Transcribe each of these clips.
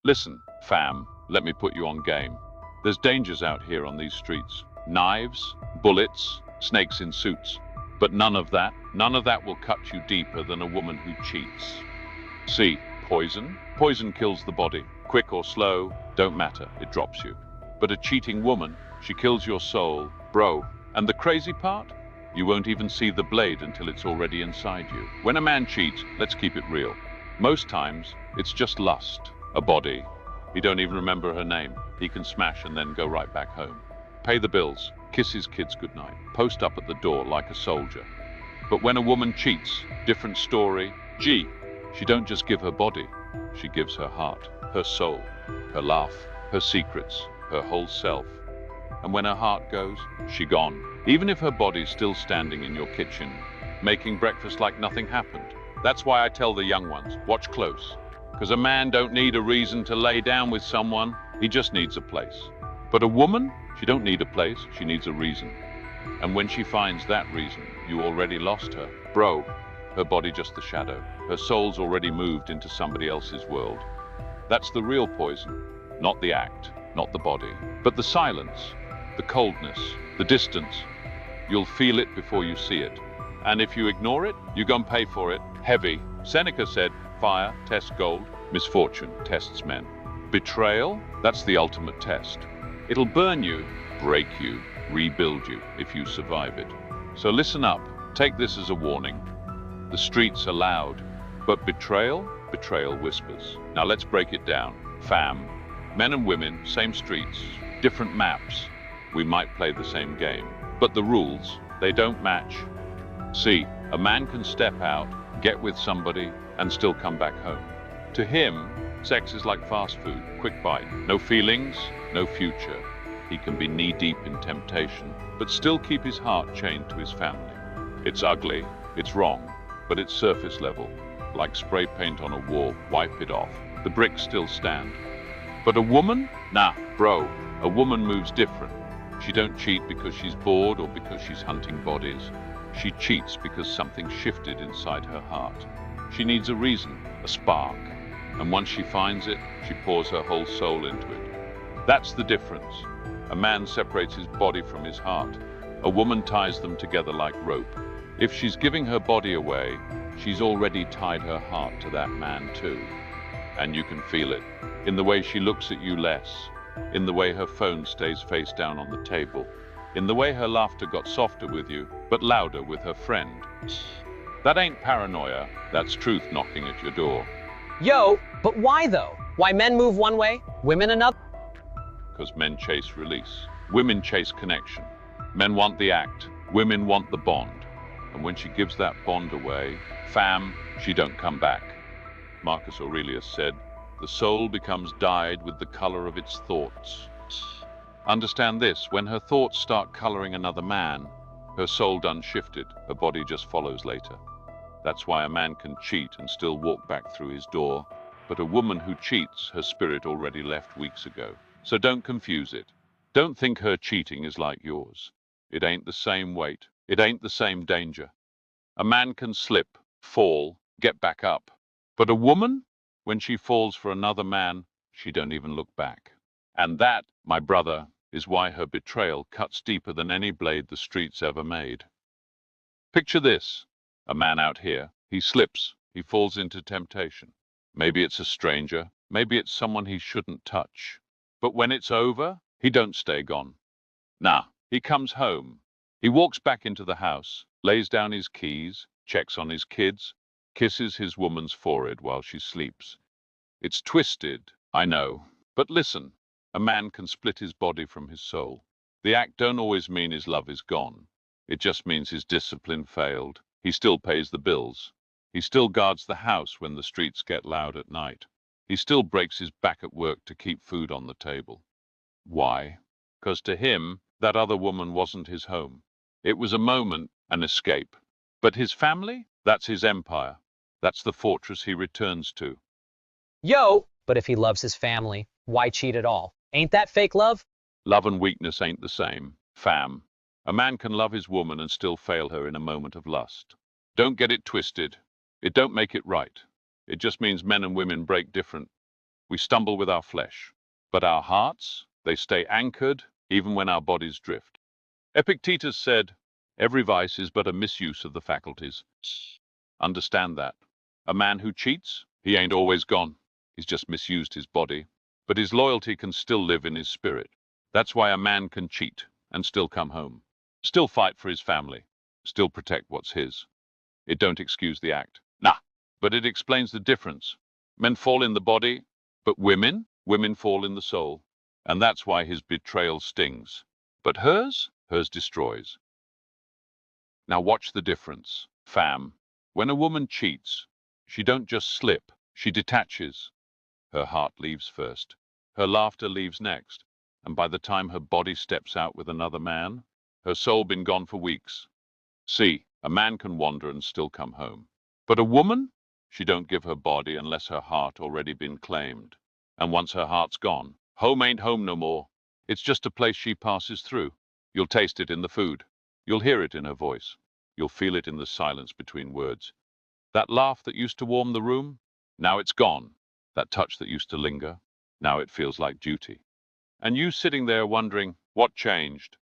Listen, fam, let me put you on game. There's dangers out here on these streets. Knives, bullets, snakes in suits. But none of that will cut you deeper than a woman who cheats. See, poison? Poison kills the body. Quick or slow, don't matter, it drops you. But a cheating woman, she kills your soul, bro. And the crazy part? You won't even see the blade until it's already inside you. When a man cheats, let's keep it real. Most times, it's just lust, a body. He don't even remember her name. He can smash and then go right back home. Pay the bills, kiss his kids goodnight, post up at the door like a soldier. But when a woman cheats, different story. Gee, she don't just give her body, she gives her heart, her soul, her laugh, her secrets, her whole self. And when her heart goes, she gone. Even if her body's still standing in your kitchen, making breakfast like nothing happened. That's why I tell the young ones, watch close. Because a man don't need a reason to lay down with someone, he just needs a place. But a woman, she don't need a place, she needs a reason. And when she finds that reason, you already lost her. Bro, her body just the shadow. Her soul's already moved into somebody else's world. That's the real poison, not the act, not the body, but the silence, the coldness, the distance. You'll feel it before you see it. And if you ignore it, you're gonna pay for it heavy. Seneca said, fire tests gold, misfortune tests men. Betrayal, that's the ultimate test. It'll burn you, break you, rebuild you if you survive it. So listen up, take this as a warning. The streets are loud, but betrayal whispers. Now let's break it down. Fam, men and women, same streets, different maps. We might play the same game, but the rules, they don't match. See, a man can step out, get with somebody, and still come back home. To him, sex is like fast food, quick bite, no feelings, no future. He can be knee-deep in temptation, but still keep his heart chained to his family. It's ugly, it's wrong, but it's surface level. Like spray paint on a wall, wipe it off. The bricks still stand. But a woman? Nah, bro, a woman moves different. She don't cheat because she's bored or because she's hunting bodies. She cheats because something shifted inside her heart. She needs a reason, a spark. And once she finds it, she pours her whole soul into it. That's the difference. A man separates his body from his heart. A woman ties them together like rope. If she's giving her body away, she's already tied her heart to that man too. And you can feel it, in the way she looks at you less, in the way her phone stays face down on the table, in the way her laughter got softer with you, but louder with her friend. That ain't paranoia, that's truth knocking at your door. Yo, but why though? Why men move one way, women another? Because men chase release, women chase connection. Men want the act, women want the bond. And when she gives that bond away, fam, she don't come back. Marcus Aurelius said, the soul becomes dyed with the color of its thoughts. Understand this, when her thoughts start coloring another man, her soul done shifted, her body just follows later. That's why a man can cheat and still walk back through his door, but a woman who cheats, her spirit already left weeks ago. So don't confuse it. Don't think her cheating is like yours. It ain't the same weight. It ain't the same danger. A man can slip, fall, get back up. But a woman, when she falls for another man, she don't even look back. And that, my brother, is why her betrayal cuts deeper than any blade the streets ever made. Picture this. A man out here, he slips, he falls into temptation. Maybe it's a stranger, maybe it's someone he shouldn't touch. But when it's over, he don't stay gone. Nah, he comes home. He walks back into the house, lays down his keys, checks on his kids, kisses his woman's forehead while she sleeps. It's twisted, I know, but listen, a man can split his body from his soul. The act don't always mean his love is gone. It just means his discipline failed. He still pays the bills. He still guards the house when the streets get loud at night. He still breaks his back at work to keep food on the table. Why? 'Cause to him, that other woman wasn't his home. It was a moment, an escape. But his family? That's his empire. That's the fortress he returns to. Yo, but if he loves his family, why cheat at all? Ain't that fake love? Love and weakness ain't the same, fam. A man can love his woman and still fail her in a moment of lust. Don't get it twisted. It don't make it right. It just means men and women break different. We stumble with our flesh, but our hearts, they stay anchored even when our bodies drift. Epictetus said, every vice is but a misuse of the faculties. Understand that. A man who cheats, he ain't always gone. He's just misused his body. But his loyalty can still live in his spirit. That's why a man can cheat and still come home. Still fight for his family. Still protect what's his. It don't excuse the act. Nah. But it explains the difference. Men fall in the body, but women fall in the soul. And that's why his betrayal stings. But hers destroys. Now watch the difference, fam. When a woman cheats, she don't just slip, she detaches. Her heart leaves first. Her laughter leaves next. And by the time her body steps out with another man, her soul been gone for weeks. See, a man can wander and still come home. But a woman, she don't give her body unless her heart already been claimed. And once her heart's gone, home ain't home no more. It's just a place she passes through. You'll taste it in the food. You'll hear it in her voice. You'll feel it in the silence between words. That laugh that used to warm the room, now it's gone. That touch that used to linger, now it feels like duty. And you sitting there wondering, what changed?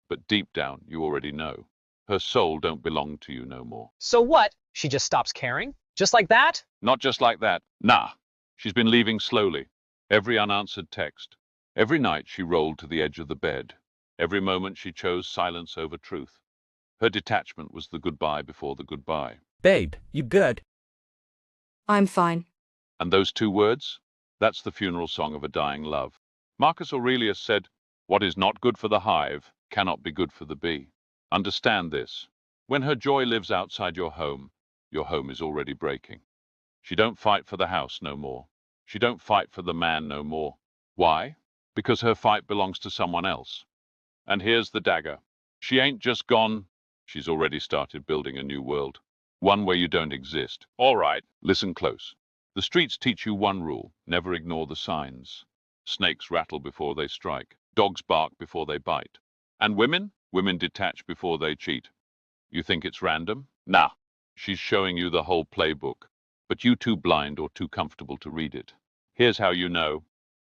But deep down, you already know. Her soul don't belong to you no more. So what? She just stops caring? Just like that? Not just like that. Nah. She's been leaving slowly. Every unanswered text. Every night she rolled to the edge of the bed. Every moment she chose silence over truth. Her detachment was the goodbye before the goodbye. Babe, you good? I'm fine. And those two words? That's the funeral song of a dying love. Marcus Aurelius said, what is not good for the hive cannot be good for the bee. Understand this. When her joy lives outside your home is already breaking. She don't fight for the house no more. She don't fight for the man no more. Why? Because her fight belongs to someone else. And here's the dagger. She ain't just gone. She's already started building a new world. One where you don't exist. All right, listen close. The streets teach you one rule. Never ignore the signs. Snakes rattle before they strike. Dogs bark before they bite. And women? Women detach before they cheat. You think it's random? Nah. She's showing you the whole playbook. But you too blind or too comfortable to read it. Here's how you know.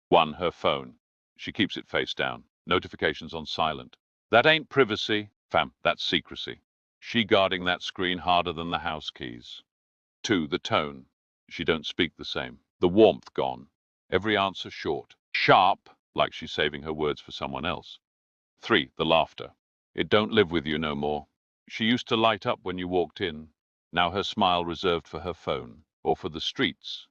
1. Her phone. She keeps it face down. Notifications on silent. That ain't privacy, fam, that's secrecy. She guarding that screen harder than the house keys. 2. The tone. She don't speak the same. The warmth gone. Every answer short. Sharp, like she's saving her words for someone else. 3. The laughter. It don't live with you no more. She used to light up when you walked in. Now her smile reserved for her phone or for the streets.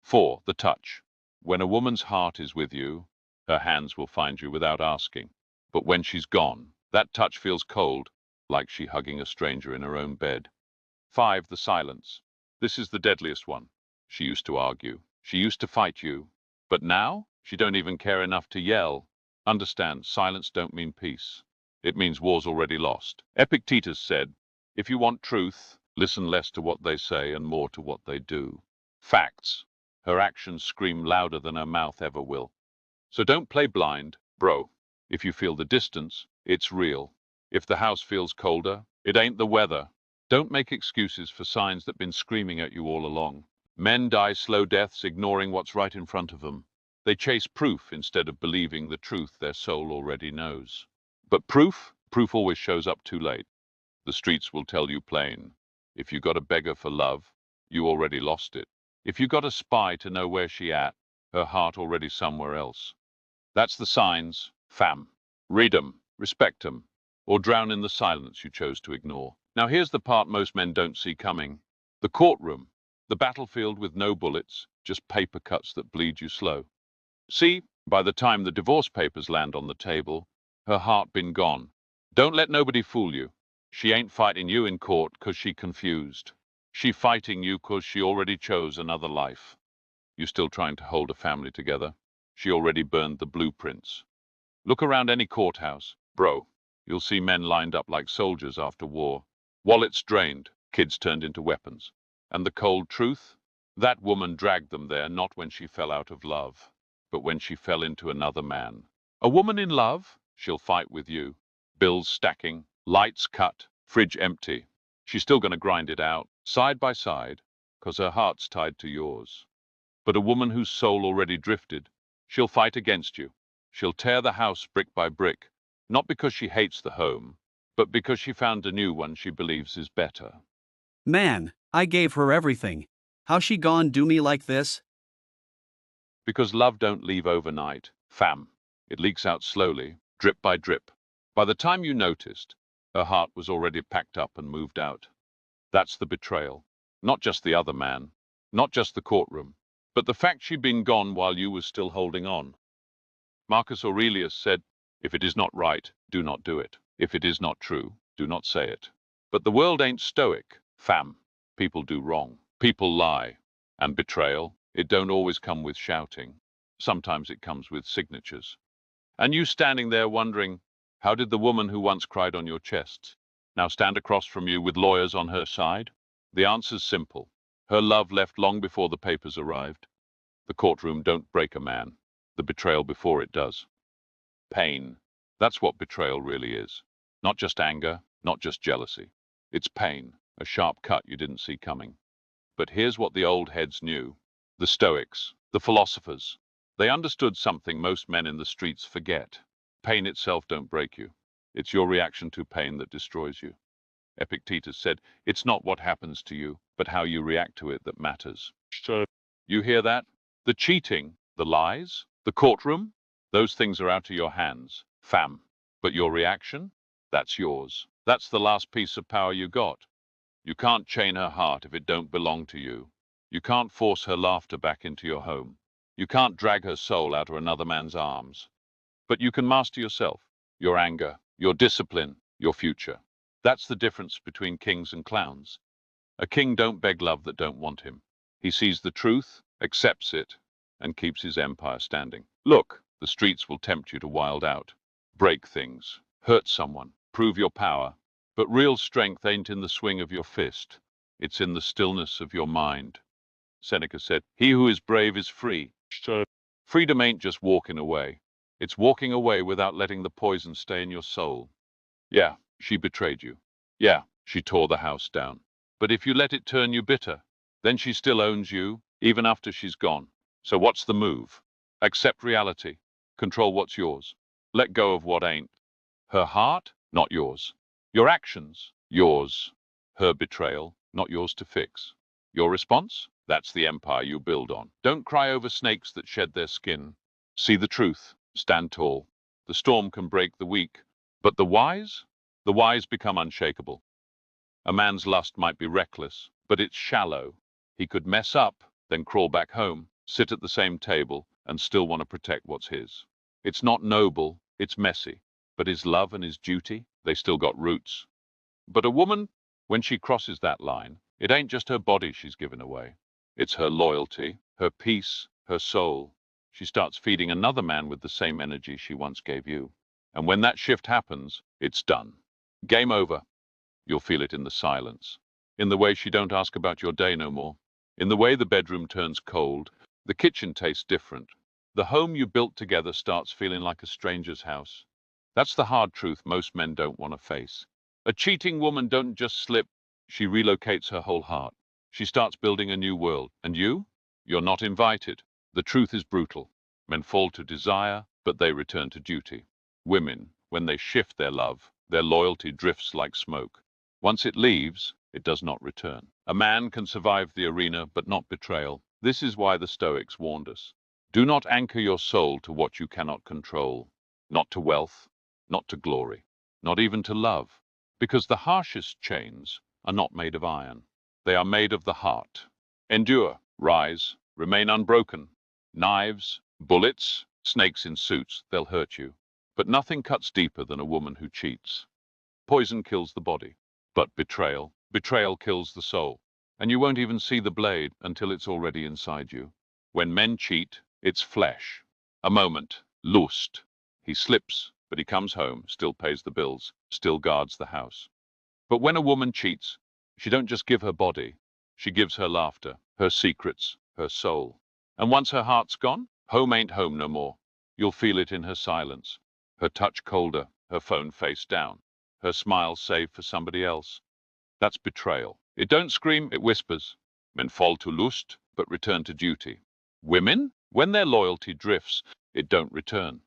4. The touch. When a woman's heart is with you, her hands will find you without asking. But when she's gone, that touch feels cold, like she hugging a stranger in her own bed. 5. The silence. This is the deadliest one. She used to argue. She used to fight you. But now, she don't even care enough to yell. Understand, silence don't mean peace. It means war's already lost. Epictetus said, if you want truth, listen less to what they say and more to what they do. Facts. Her actions scream louder than her mouth ever will. So don't play blind, bro. If you feel the distance, it's real. If the house feels colder, it ain't the weather. Don't make excuses for signs that been screaming at you all along. Men die slow deaths ignoring what's right in front of them. They chase proof instead of believing the truth their soul already knows. But proof always shows up too late. The streets will tell you plain. If you got a beggar for love, you already lost it. If you got a spy to know where she at, her heart already somewhere else. That's the signs, fam. Read 'em, respect 'em, or drown in the silence you chose to ignore. Now here's the part most men don't see coming. The courtroom, the battlefield with no bullets, just paper cuts that bleed you slow. See, by the time the divorce papers land on the table, her heart been gone. Don't let nobody fool you. She ain't fighting you in court 'cause she confused. She fighting you 'cause she already chose another life. You still trying to hold a family together? She already burned the blueprints. Look around any courthouse, bro. You'll see men lined up like soldiers after war. Wallets drained, kids turned into weapons. And the cold truth? That woman dragged them there not when she fell out of love, but when she fell into another man. A woman in love? She'll fight with you. Bills stacking, lights cut, fridge empty. She's still gonna grind it out, side by side, 'cause her heart's tied to yours. But a woman whose soul already drifted, she'll fight against you. She'll tear the house brick by brick, not because she hates the home, but because she found a new one she believes is better. Man, I gave her everything. How she gone do me like this? Because love don't leave overnight, fam. It leaks out slowly, drip by drip. By the time you noticed, her heart was already packed up and moved out. That's the betrayal. Not just the other man, not just the courtroom, but the fact she'd been gone while you were still holding on. Marcus Aurelius said, "If it is not right, do not do it. If it is not true, do not say it." But the world ain't stoic, fam. People do wrong. People lie. And betrayal, it don't always come with shouting. Sometimes it comes with signatures. And you standing there wondering, how did the woman who once cried on your chest now stand across from you with lawyers on her side? The answer's simple. Her love left long before the papers arrived. The courtroom don't break a man. The betrayal before it does. Pain. That's what betrayal really is. Not just anger, not just jealousy. It's pain, a sharp cut you didn't see coming. But here's what the old heads knew. The Stoics, the philosophers. They understood something most men in the streets forget. Pain itself don't break you. It's your reaction to pain that destroys you. Epictetus said, "It's not what happens to you, but how you react to it that matters." You hear that? The cheating, the lies, the courtroom, those things are out of your hands, fam. But your reaction? That's yours. That's the last piece of power you got. You can't chain her heart if it don't belong to you. You can't force her laughter back into your home. You can't drag her soul out of another man's arms. But you can master yourself, your anger, your discipline, your future. That's the difference between kings and clowns. A king don't beg love that don't want him. He sees the truth, accepts it, and keeps his empire standing. Look, the streets will tempt you to wild out, break things, hurt someone, prove your power. But real strength ain't in the swing of your fist. It's in the stillness of your mind. Seneca said, "He who is brave is free." Freedom ain't just walking away. It's walking away without letting the poison stay in your soul. Yeah, she betrayed you. Yeah, she tore the house down. But if you let it turn you bitter, then she still owns you, even after she's gone. So what's the move? Accept reality. Control what's yours. Let go of what ain't. Her heart, not yours. Your actions, yours. Her betrayal, not yours to fix. Your response? That's the empire you build on. Don't cry over snakes that shed their skin. See the truth. Stand tall. The storm can break the weak, but the wise? The wise become unshakable. A man's lust might be reckless, but it's shallow. He could mess up, then crawl back home, sit at the same table, and still want to protect what's his. It's not noble, it's messy. But his love and his duty, they still got roots. But a woman, when she crosses that line, it ain't just her body she's given away. It's her loyalty, her peace, her soul. She starts feeding another man with the same energy she once gave you. And when that shift happens, it's done. Game over. You'll feel it in the silence. In the way she don't ask about your day no more. In the way the bedroom turns cold. The kitchen tastes different. The home you built together starts feeling like a stranger's house. That's the hard truth most men don't want to face. A cheating woman don't just slip, she relocates her whole heart. She starts building a new world. And you? You're not invited. The truth is brutal. Men fall to desire, but they return to duty. Women, when they shift their love, their loyalty drifts like smoke. Once it leaves, it does not return. A man can survive the arena, but not betrayal. This is why the Stoics warned us. Do not anchor your soul to what you cannot control. Not to wealth, not to glory, not even to love, because the harshest chains are not made of iron. They are made of the heart. Endure, rise, remain unbroken. Knives, bullets, snakes in suits, they'll hurt you. But nothing cuts deeper than a woman who cheats. Poison kills the body, but betrayal kills the soul. And you won't even see the blade until it's already inside you. When men cheat, it's flesh. A moment, lust. He slips, but he comes home, still pays the bills, still guards the house. But when a woman cheats, she don't just give her body, she gives her laughter, her secrets, her soul. And once her heart's gone, home ain't home no more. You'll feel it in her silence, her touch colder, her phone face down, her smile saved for somebody else. That's betrayal. It don't scream, it whispers. Men fall to lust, but return to duty. Women, when their loyalty drifts, it don't return.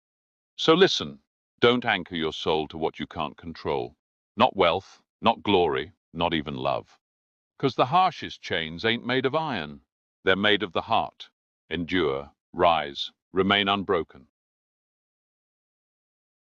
So listen, don't anchor your soul to what you can't control. Not wealth, not glory, not even love. 'Cause the harshest chains ain't made of iron. They're made of the heart. Endure, rise, remain unbroken.